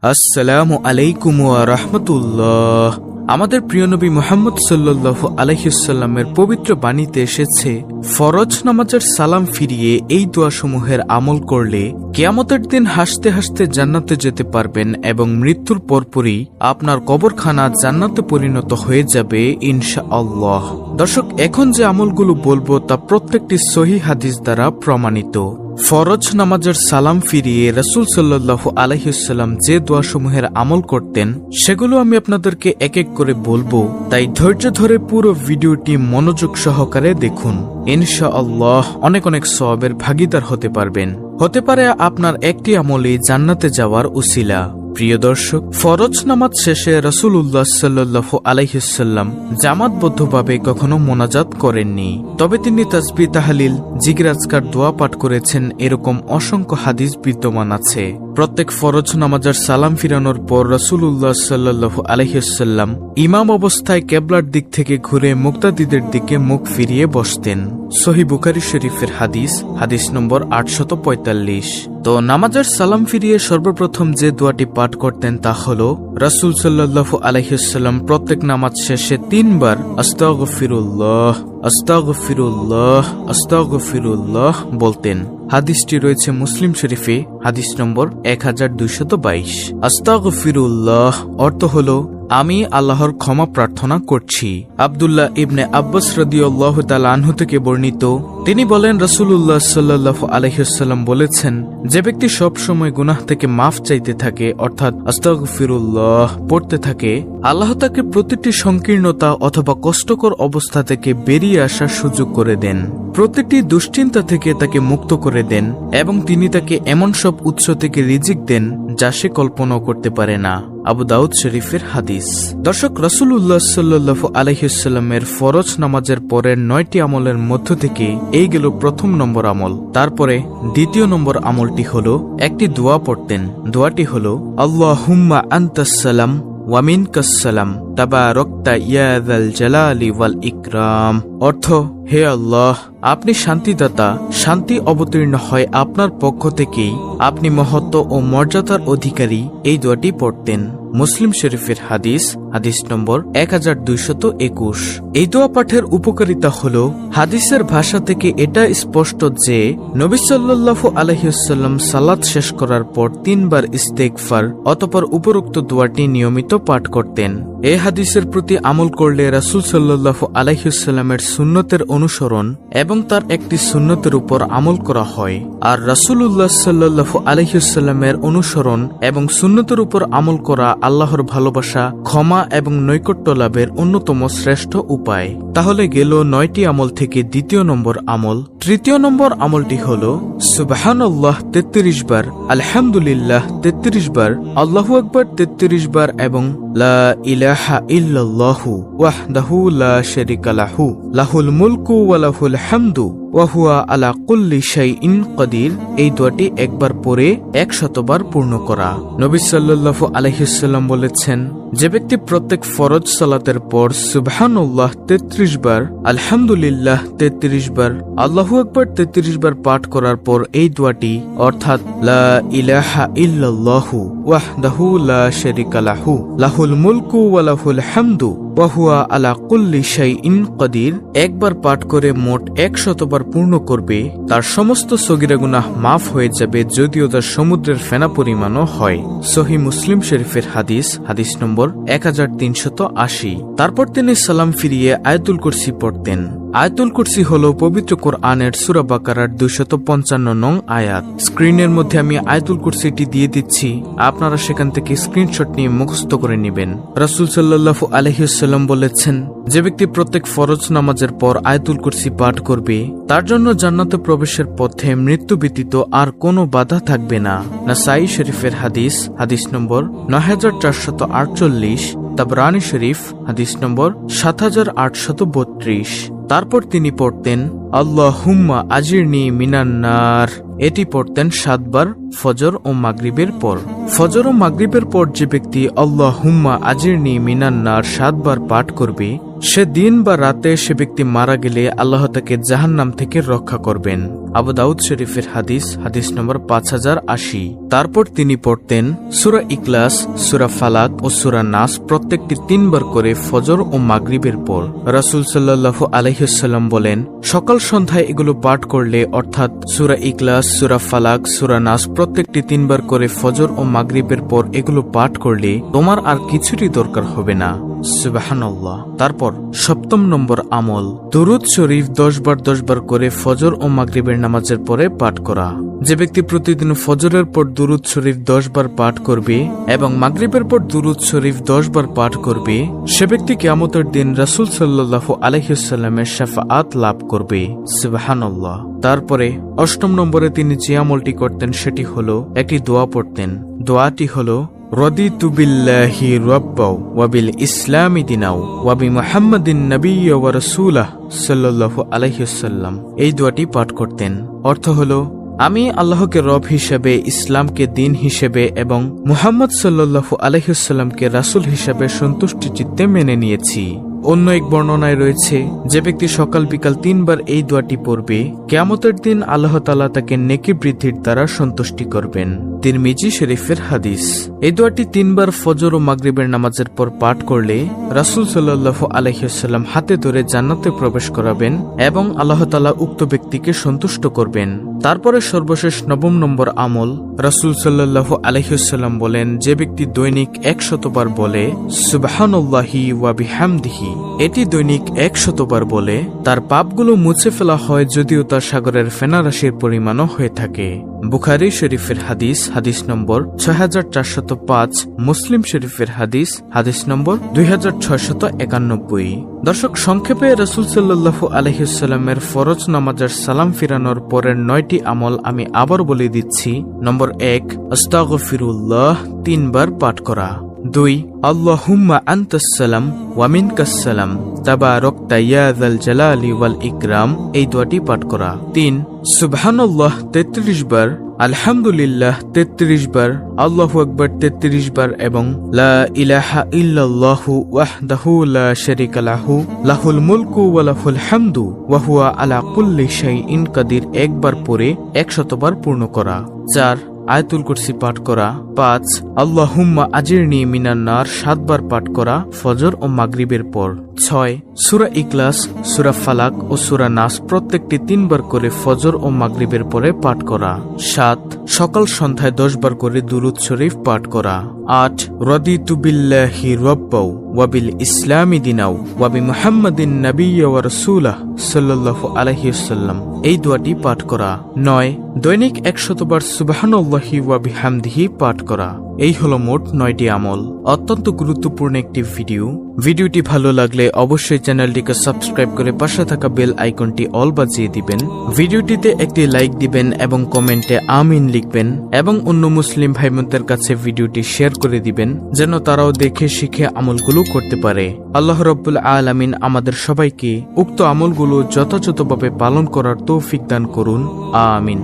আসসালামু আলাইকুম ওয়া রাহমাতুল্লাহ। আমাদের প্রিয় নবী মুহাম্মদ সাল্লাল্লাহু আলাইহি ওয়াসাল্লামের পবিত্র বাণীতে এসেছে, ফরজ নামাজের সালাম ফিরিয়ে এই দোয়াসমূহের আমল করলে কিয়ামতের দিন হাসতে হাসতে জান্নাতে যেতে পারবেন এবং মৃত্যুর পরপরই আপনার কবরখানা জান্নাতে পরিণত হয়ে যাবে ইনশাআল্লাহ। দর্শক, এখন যে আমলগুলো বলবো তা প্রত্যেকটি সহিহ হাদিস দ্বারা প্রমাণিত। ফরজ নামাজের সালাম ফিরিয়ে রাসূল সাল্লাল্লাহু আলাইহি ওয়াসাল্লাম যে দোয়াসমূহের আমল করতেন সেগুলো আমি আপনাদেরকে এক এক করে বলবো, তাই ধৈর্য ধরে পুরো ভিডিওটি মনোযোগ সহকারে দেখুন। ইনশাআল্লাহ অনেক অনেক সওয়াবের ভাগীদার হতে পারবেন। হতে পারে আপনার একটি আমলই জান্নাতে যাওয়ার উসিলা। প্রিয় দর্শক, ফরজ নামাজ শেষে রাসূলুল্লাহ সাল্লাল্লাহু আলাইহি ওয়াসাল্লাম জামাতবদ্ধভাবে কখনো মোনাজাত করেননি, তবে তিনি তাসবিহ, তাহলিল, জিকির, আজকার, দোয়া পাঠ করেছেন। এরকম অসংখ্য হাদিস বিদ্যমান আছে। প্রত্যেক ফরজ নামাজের সালাম ফিরানোর পর রাসূলুল্লাহ সাল্লাল্লাহু আলাইহি ওয়াসাল্লাম ইমাম অবস্থায় কিবলার দিক থেকে ঘুরে মুক্তাদিদের দিকে মুখ ফিরিয়ে বসতেন। সহিহ বুখারী শরীফের হাদিস নম্বর 845। তো নামাজের সালাম ফিরিয়ে সর্বপ্রথম যে দোয়াটি পাঠ করতেন তা হলো, রাসূল সাল্লাল্লাহু আলাইহি ওয়াসাল্লাম প্রত্যেক নামাজ শেষে 3 বার আস্তাগফিরুল্লাহ, আস্তাগফিরুল্লাহ, আস্তাগফিরুল্লাহ বলতেন। হাদিসটি রয়েছে মুসলিম শরীফে, হাদিস নম্বর 1222। আস্তাগফিরুল্লাহ অর্থ হলো আমি আল্লাহর ক্ষমা প্রার্থনা করছি। আব্দুল্লাহ ইবনে আব্বাস রাদিয়াল্লাহু তাআলা আনহু থেকে বর্ণিত, তিনি বলেন, রাসূলুল্লাহ সাল্লাল্লাহু আলাইহি ওয়াসাল্লাম বলেছেন, যে ব্যক্তি সব সময় গুনাহ থেকে মাফ চাইতে থাকে অর্থাৎ আস্তাগফিরুল্লাহ পড়তে থাকে, আল্লাহ তাকে প্রতিটি সংকীর্ণতা অথবা কষ্টকর অবস্থা থেকে বেরিয়ে আসার সুযোগ করে দেন, প্রতিটি দুশ্চিন্তা থেকে তাকে মুক্ত করে দেন এবং তিনি তাকে এমন সব উৎস থেকে রিজিক দেন যা সে কল্পনাও করতে পারে না। আবু দাউদ শরীফের হাদিস। দর্শক, রাসূলুল্লাহ সাল্লাল্লাহু আলাইহি ওয়াসাল্লামের ফরজ নামাজের পরের 9টি আমলের মধ্য থেকে এই গেল প্রথম নম্বর আমল। তারপরে দ্বিতীয় নম্বর আমলটি হলো একটি দোয়া পড়তেন। দোয়াটি হলো, আল্লাহুম্মা আনতাস সালাম ওয়া মিনকাস সালাম তাবারাকতা ইয়া যাল জালালি ওয়াল ইকরাম। অর্থ, হে আল্লাহ, আপনি শান্তিদাতা, শান্তি অবতীর্ণ হয় আপনার পক্ষ থেকেই, আপনি মহত্ব ও মর্যাদার অধিকারী। এই দোয়াটি পড়তেন। মুসলিম শরীফের হাদিস নম্বর 1221। এই দোয়া পাঠের উপকারিতা হলো, হাদিসের ভাষা থেকে এটা স্পষ্ট যে নবী সাল্লাল্লাহু আলাইহি ওয়াসাল্লাম সালাত শেষ করার পর 3 বার ইস্তেগফার অতঃপর উপরোক্ত দোয়াটি নিয়মিত পাঠ করতেন। এই হাদিসের প্রতি আমল করলে রাসূল সাল্লাল্লাহু আলাইহি ওয়াসাল্লামের সুন্নতের অনুসরণ এবং তার একটি সুন্নতের উপর আমল করা হয়। আর রাসূলুল্লাহ সাল্লাল্লাহু আলাইহি ওয়াসাল্লামের অনুসরণ এবং সুন্নতের উপর আমল করা আল্লাহর ভালোবাসা, ক্ষমা এবং নৈকট্য লাভের অন্যতম শ্রেষ্ঠ উপায়। তাহলে গেল 9টি আমল থেকে দ্বিতীয় নম্বর আমল। তৃতীয় নম্বর আমলটি হলো সুবহানাল্লাহ 33 বার, আলহামদুলিল্লাহ 33 বার, আল্লাহু আকবার 33 বার এবং লা ইলাহা ইল্লাল্লাহু ওয়াহদাহু লা শারীকা লাহু লাহুল মুলকু ওয়া লাহুল হামদু ওয়া হুয়া আলা কুল্লি শাইইন কাদির। এই দোয়াটি একবার পড়ে 100 বার পূর্ণ করা। নবী সাল্লাল্লাহু আলাইহি ওয়াসাল্লাম বলেছেন, যে ব্যক্তি প্রত্যেক ফরজ সালাতের পর সুবহানাল্লাহ 33 বার, আলহামদুলিল্লাহ 33 বার, আল্লাহু আকবার 33 বার পাঠ করার পর এই দোয়াটি অর্থাৎ লা ইলাহা ইল্লাল্লাহু ওয়াহদাহু লা শারীকা লাহু লাহুল মুলকু ওয়া লাহুল হামদু ওয়া হুয়া আলা কুল্লি শাইইন কাদির একবার পাঠ করে মোট 100 বার পূর্ণ করবে, তার সমস্ত সগীরা গুনাহ মাফ হয়ে যাবে, যদিও তার সমুদ্রের ফেনা পরিমাণও হয়। সহিহ মুসলিম শরীফের হাদিস নম্বর 1380। তারপর তিনি সালাম ফিরিয়ে আয়াতুল কুরসি পড়তেন। আয়াতুল কুরসি হলো পবিত্র কোরআনের সূরা বাকারার 255 নং আয়াত। স্ক্রিনের মধ্যে আমি আয়াতুল কুরসিটি দিয়ে দিচ্ছি, আপনারা সেখান থেকে স্ক্রিনশট নিয়ে মুখস্থ করে নেবেন। রাসূল সাল্লাল্লাহু আলাইহি ওয়াসাল্লাম বলেছেন, যে ব্যক্তি প্রত্যেক ফরজ নামাজের পর আয়াতুল কুরসি পাঠ করবে, তার জন্য জান্নাতে প্রবেশের পথে মৃত্যু ব্যতীত আর কোনো বাধা থাকবে না। নাসাই শরীফের হাদিস নম্বর 9448, তাবরানী শরীফ হাদিস নম্বর 7832। তারপর তিনি পড়তেন, আল্লাহুম্মা আজিরনি মিনান নার। এটি পড়তেন 7 বার ফজর ও মাগরিবের পর। ফজর ও মাগরিবের পর যে ব্যক্তি আল্লাহুম্মা আজিরনি মিনান নার 7 বার পাঠ করবে, সে দিন বা রাতে সে ব্যক্তি মারা গেলে আল্লাহ তাকে জাহান্নাম থেকে রক্ষা করবেন। আবু দাউদ শরীফের হাদিস, হাদিস নম্বর 5080। তারপর তিনি পড়তেন সূরা ইখলাস, সূরা ফালাক ও সূরা নাস প্রত্যেকটি 3 বার করে ফজর ও মাগরিবের পর। রাসূল সাল্লাল্লাহু আলাইহি ওয়াসাল্লাম বলেন, সকাল সন্ধ্যায় এগুলো পাঠ করলে, অর্থাৎ সূরা ইখলাস, সূরা ফালাক, সূরা নাস প্রত্যেকটি 3 বার করে ফজর ও মাগরিবের পর এগুলো পাঠ করলে তোমার আর কিছুরই দরকার হবে না। সুবহানাল্লাহ। তারপর 7 নম্বর আমল, দুরূদ শরীফ 10 বার করে ফজর ও মাগরিবের নামাজের পরে পাঠ করা। যে ব্যক্তি প্রতিদিন ফজরের পর দুরূদ শরীফ 10 বার পাঠ করবে এবং মাগরিবের পর দুরূদ শরীফ 10 বার পাঠ করবে, সে ব্যক্তি কিয়ামতের দিন রাসূল সাল্লাল্লাহু আলাইহি ওয়াসাল্লামের শাফাআত লাভ করবে। সুবহানাল্লাহ। তারপরে 8 নম্বরে তিনি যে আমলটি করতেন সেটি হলো একটি দোয়া পড়তেন। দোয়াটি হলো রাদিতু বিল্লাহি রাব্বাও ওয়া বিল ইসলামি দিনাও ওয়া বিমুহাম্মাদিন নাবিয়্যা ওয়া রাসূলাহ সাল্লাল্লাহু আলাইহি ওয়াসাল্লাম। এই দোয়াটি পাঠ করতেন। অর্থ হলো, আমি আল্লাহকে রব হিসেবে, ইসলামকে দিন হিসেবে এবং মুহাম্মদ সাল্লাল্লাহু আলাইহি ওয়াসাল্লামকে রাসূল হিসেবে সন্তুষ্টি চিত্তে মেনে নিয়েছি। অন্য এক বর্ণনায় রয়েছে, যে ব্যক্তি সকাল বিকাল 3 বার এই দোয়াটি পড়বে, কিয়ামতের দিন আল্লাহ তাআলা তাকে নেকি বৃদ্ধির দ্বারা সন্তুষ্টি করবেন। তিরমিজি শরীফের হাদিস। এই দোয়াটি 3 বার ফজর ও মাগরিবের নামাজের পর পাঠ করলে রাসূল সাল্লাল্লাহু আলাইহি ওয়াসাল্লাম হাতে ধরে জান্নাতে প্রবেশ করাবেন এবং আল্লাহ তাআলা উক্ত ব্যক্তিকে সন্তুষ্ট করবেন। তারপরে সর্বশেষ 9 নম্বর আমল, রাসূল সাল্লাল্লাহু আলাইহি ওয়াসাল্লাম বলেন, যে ব্যক্তি দৈনিক 100 বার বলে সুবহানাল্লাহি ওয়া বিহামদিহি, এটি দৈনিক 100 বার বলে, তার পাপগুলো মুছে ফেলা হয়, যদিও তার সাগরের ফেনারাশির পরিমাণও হয়ে থাকে। বুখারী শরীফের হাদিস, হাদিস নম্বর 6405, মুসলিম শরীফের হাদিস, হাদিস নম্বর 2691। দর্শক, সংক্ষেপে রাসূল সাল্লাল্লাহু আলাইহি ওয়াসাল্লামের ফরজ নামাজের সালাম ফিরানোর পরের 9টি আমল আমি আবার বলে দিচ্ছি। নম্বর 1, আস্তাগফিরুল্লাহ 3 বার পাঠ করা। 2, আল্লাহুম্মা আনতাস সালাম ওয়া মিনকাস সালাম তাবারাকতা ইয়া যাল জালালি ওয়াল ইকরাম, এই দোয়াটি পাঠ করা। 3, সুবহানাল্লাহ 33 বার, আলহামদুলিল্লাহ 33 বার, আল্লাহু আকবার 33 বার এবং লা ইলাহা ইল্লাল্লাহু ওয়াহদাহু লা শারীকা লাহু লাহুল মুলকু ওয়া লাহুল হামদু ওয়া হুয়া আলা কুল্লি শাইইন কাদির একবার পড়ে 100 বার পূর্ণ করা। 4, আয়াতুল কুরসি পাঠ করা। 5, আল্লাহুম্মা আজিরনি মিনান নার 7 বার পাঠ করা ফজর ও মাগরিবের পর। 6, সূরা ইখলাস, সূরা ফালাক ও সূরা নাস প্রত্যেকটি 3 বার করে ফজর ও মাগরিবের পরে পাঠ করা। 7, সকাল সন্ধ্যায় 10 বার করে দুরূদ শরীফ পাঠ করা। 8, রাদিতু বিল্লাহি রাব্বাও ওয়া বিল ইসলামি দিনাও ওয়া বিমুহাম্মাদিন নাবিয়্যা ওয়া রাসূলাহ সাল্লাল্লাহু আলাইহি ওয়াসাল্লাম, এই দোয়াটি পাঠ করা। 9, দৈনিক 100 বার সুবহানাল্লাহি ওয়া বিহামদিহি পাঠ করা। এই হলো মোট 9টি আমল। অত্যন্ত গুরুত্বপূর্ণ একটি ভিডিওটি ভালো লাগলে অবশ্যই চ্যানেলটিকে সাবস্ক্রাইব করে পাশে থাকা বেল আইকনটি অল বাজিয়ে দিবেন। ভিডিওটিতে একটি লাইক দিবেন এবং কমেন্টে আমিন লিখবেন এবং অন্য মুসলিম ভাই বোনদের কাছে ভিডিওটি শেয়ার করে দিবেন, যেন তারাও দেখে শিখে আমলগুলো করতে পারে। আল্লাহ রাব্বুল আলামিন আমাদের সবাইকে উক্ত আমলগুলো যথাযথভাবে পালন করার তৌফিক দান করুন। আমিন।